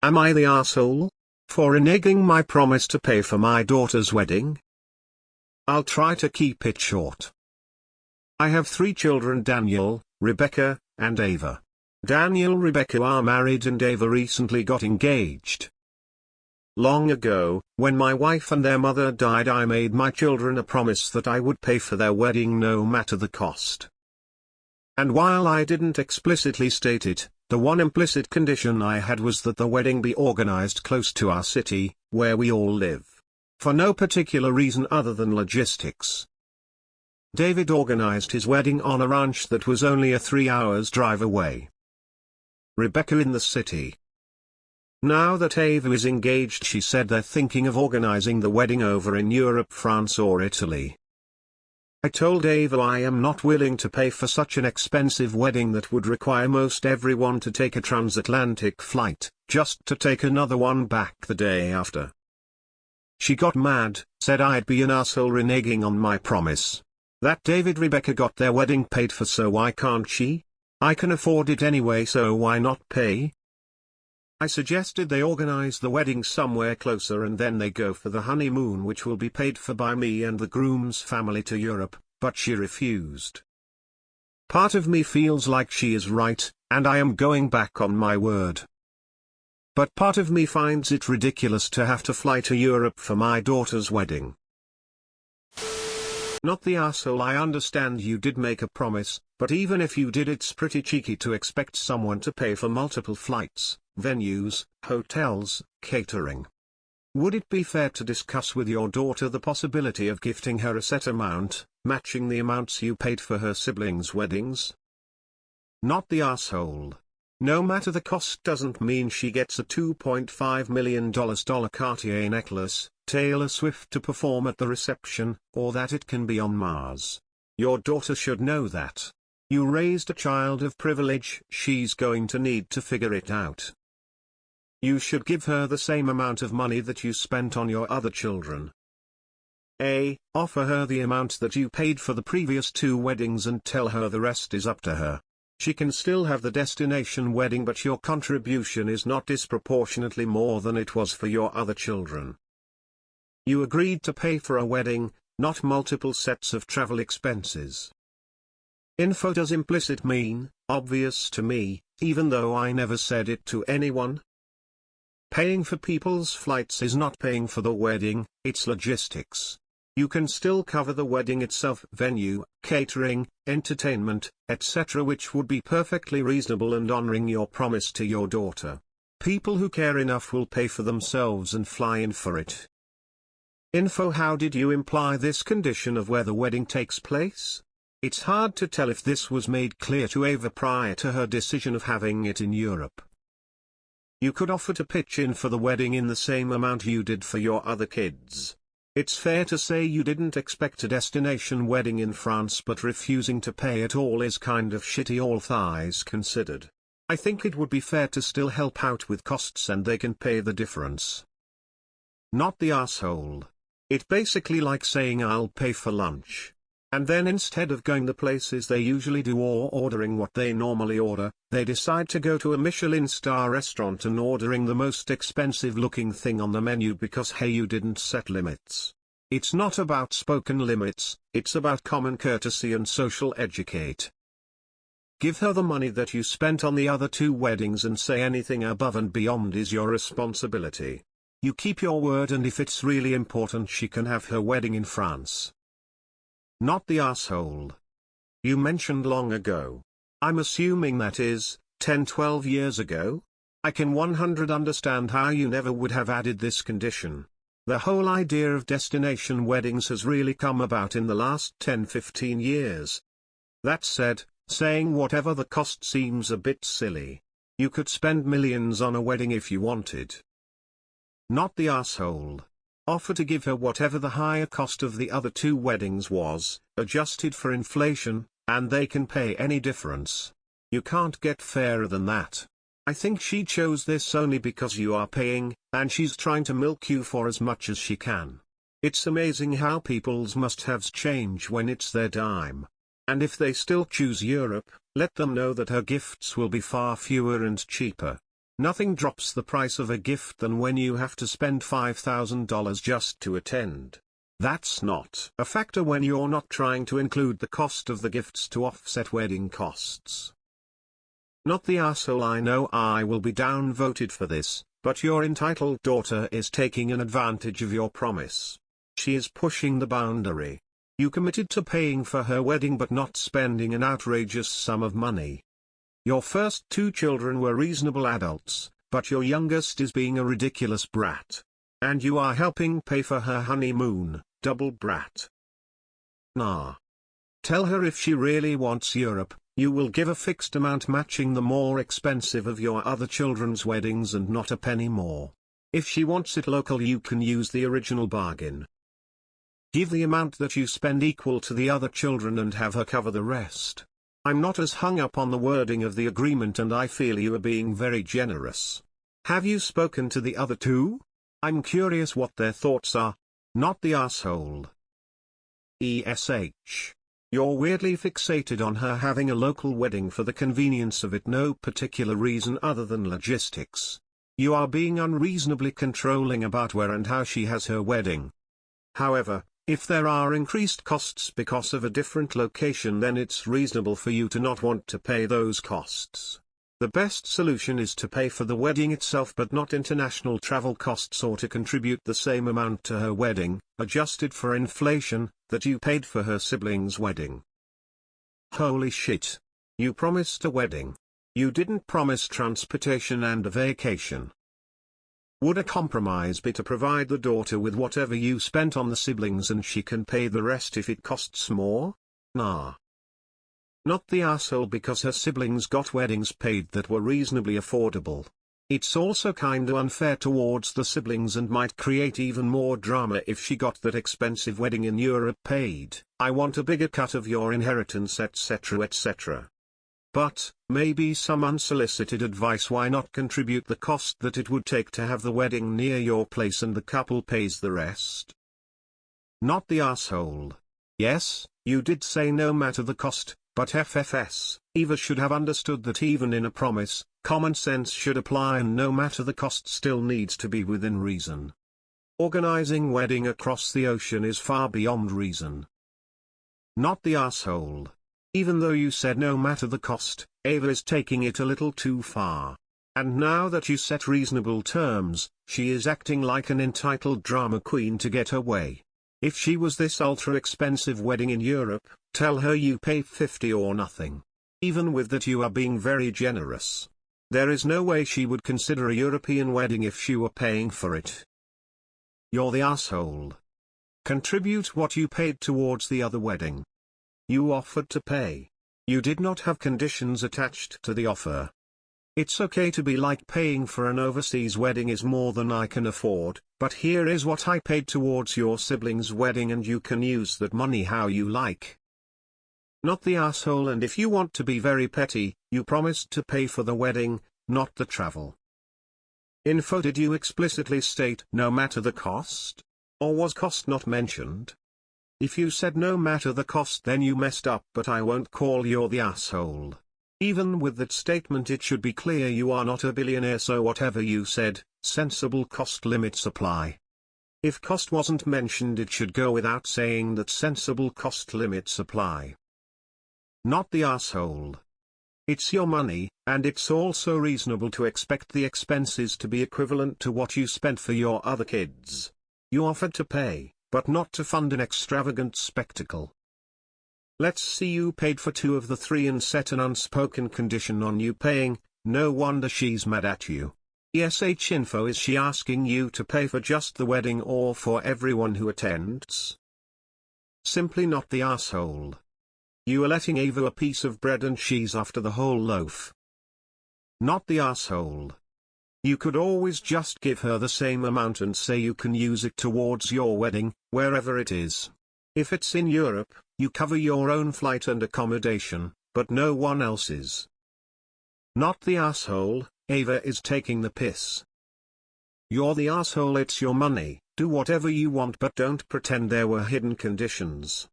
Am I the asshole for reneging my promise to pay for my daughter's wedding? I'll try to keep it short. I have 3 children: Daniel, Rebecca, and Ava. Daniel and Rebecca are married and Ava recently got engaged. Long ago, when my wife and their mother died, I made my children a promise that I would pay for their wedding no matter the cost. And while I didn't explicitly state it, the one implicit condition I had was that the wedding be organized close to our city, where we all live. For no particular reason other than logistics. David organized his wedding on a ranch that was only a 3 hours drive away. Rebecca in the city. Now that Ava is engaged, she said they're thinking of organizing the wedding over in Europe, France or Italy. I told Ava I am not willing to pay for such an expensive wedding that would require most everyone to take a transatlantic flight, just to take another one back the day after. She got mad, said I'd be an asshole reneging on my promise. That David Rebecca got their wedding paid for, so why can't she? I can afford it anyway, so why not pay? I suggested they organize the wedding somewhere closer and then they go for the honeymoon, which will be paid for by me and the groom's family, to Europe, but she refused. Part of me feels like she is right, and I am going back on my word. But part of me finds it ridiculous to have to fly to Europe for my daughter's wedding. Not the asshole. I understand you did make a promise, but even if you did, it's pretty cheeky to expect someone to pay for multiple flights, venues, hotels, catering. Would it be fair to discuss with your daughter the possibility of gifting her a set amount, matching the amounts you paid for her siblings' weddings? Not the asshole. No matter the cost doesn't mean she gets a $2.5 million Cartier necklace, Taylor Swift to perform at the reception, or that it can be on Mars. Your daughter should know that. You raised a child of privilege. She's going to need to figure it out. You should give her the same amount of money that you spent on your other children. A. Offer her the amount that you paid for the previous 2 weddings and tell her the rest is up to her. She can still have the destination wedding, but your contribution is not disproportionately more than it was for your other children. You agreed to pay for a wedding, not multiple sets of travel expenses. Info does implicit mean obvious to me, even though I never said it to anyone. Paying for people's flights is not paying for the wedding, it's logistics. You can still cover the wedding itself, venue, catering, entertainment, etc., which would be perfectly reasonable and honoring your promise to your daughter. People who care enough will pay for themselves and fly in for it. Info. How did you imply this condition of where the wedding takes place? It's hard to tell if this was made clear to Ava prior to her decision of having it in Europe. You could offer to pitch in for the wedding in the same amount you did for your other kids. It's fair to say you didn't expect a destination wedding in France, but refusing to pay at all is kind of shitty, all thighs considered. I think it would be fair to still help out with costs and they can pay the difference. Not the asshole. It's basically like saying I'll pay for lunch. And then instead of going the places they usually do or ordering what they normally order, they decide to go to a Michelin star restaurant and ordering the most expensive looking thing on the menu because hey, you didn't set limits. It's not about spoken limits, it's about common courtesy and social etiquette. Give her the money that you spent on the other 2 weddings and say anything above and beyond is your responsibility. You keep your word, and if it's really important she can have her wedding in France. Not the asshole. You mentioned long ago. I'm assuming that is, 10-12 years ago? I can 100% understand how you never would have added this condition. The whole idea of destination weddings has really come about in the last 10-15 years. That said, saying whatever the cost seems a bit silly. You could spend millions on a wedding if you wanted. Not the asshole. Offer to give her whatever the higher cost of the other 2 weddings was, adjusted for inflation, and they can pay any difference. You can't get fairer than that. I think she chose this only because you are paying, and she's trying to milk you for as much as she can. It's amazing how people's must-haves change when it's their dime. And if they still choose Europe, let them know that her gifts will be far fewer and cheaper. Nothing drops the price of a gift than when you have to spend $5,000 just to attend. That's not a factor when you're not trying to include the cost of the gifts to offset wedding costs. Not the asshole. I know I will be downvoted for this, but your entitled daughter is taking an advantage of your promise. She is pushing the boundary. You committed to paying for her wedding but not spending an outrageous sum of money. Your first two children were reasonable adults, but your youngest is being a ridiculous brat. And you are helping pay for her honeymoon, double brat. Nah. Tell her if she really wants Europe, you will give a fixed amount matching the more expensive of your other children's weddings and not a penny more. If she wants it local, you can use the original bargain. Give the amount that you spend equal to the other children and have her cover the rest. I'm not as hung up on the wording of the agreement and I feel you are being very generous. Have you spoken to the other two? I'm curious what their thoughts are. Not the asshole. ESH. You're weirdly fixated on her having a local wedding for the convenience of it, no particular reason other than logistics. You are being unreasonably controlling about where and how she has her wedding. However, if there are increased costs because of a different location, then it's reasonable for you to not want to pay those costs. The best solution is to pay for the wedding itself but not international travel costs, or to contribute the same amount to her wedding, adjusted for inflation, that you paid for her sibling's wedding. Holy shit. You promised a wedding. You didn't promise transportation and a vacation. Would a compromise be to provide the daughter with whatever you spent on the siblings and she can pay the rest if it costs more? Nah. Not the asshole, because her siblings got weddings paid that were reasonably affordable. It's also kinda unfair towards the siblings and might create even more drama if she got that expensive wedding in Europe paid. I want a bigger cut of your inheritance, etc., etc. But, maybe some unsolicited advice: why not contribute the cost that it would take to have the wedding near your place and the couple pays the rest? Not the asshole. Yes, you did say no matter the cost, but FFS, Eva should have understood that even in a promise, common sense should apply and no matter the cost still needs to be within reason. Organizing wedding across the ocean is far beyond reason. Not the asshole. Even though you said no matter the cost, Ava is taking it a little too far. And now that you set reasonable terms, she is acting like an entitled drama queen to get her way. If she was this ultra-expensive wedding in Europe, tell her you pay 50 or nothing. Even with that, you are being very generous. There is no way she would consider a European wedding if she were paying for it. You're the asshole. Contribute what you paid towards the other wedding. You offered to pay. You did not have conditions attached to the offer. It's okay to be like, paying for an overseas wedding is more than I can afford, but here is what I paid towards your sibling's wedding and you can use that money how you like. Not the asshole. And if you want to be very petty, you promised to pay for the wedding, not the travel. Info: did you explicitly state no matter the cost? Or was cost not mentioned? If you said no matter the cost, then you messed up, but I won't call you're the asshole. Even with that statement, it should be clear you are not a billionaire, so whatever you said, sensible cost limits apply. If cost wasn't mentioned, it should go without saying that sensible cost limits apply. Not the asshole. It's your money, and it's also reasonable to expect the expenses to be equivalent to what you spent for your other kids. You offered to pay, but not to fund an extravagant spectacle. Let's see, you paid for 2 of the 3 and set an unspoken condition on you paying. No wonder she's mad at you. ESH info: is she asking you to pay for just the wedding or for everyone who attends? Simply not the asshole. You are letting Ava a piece of bread and she's after the whole loaf. Not the asshole. You could always just give her the same amount and say you can use it towards your wedding, wherever it is. If it's in Europe, you cover your own flight and accommodation, but no one else's. Not the asshole. Ava is taking the piss. You're the asshole. It's your money, do whatever you want, but don't pretend there were hidden conditions.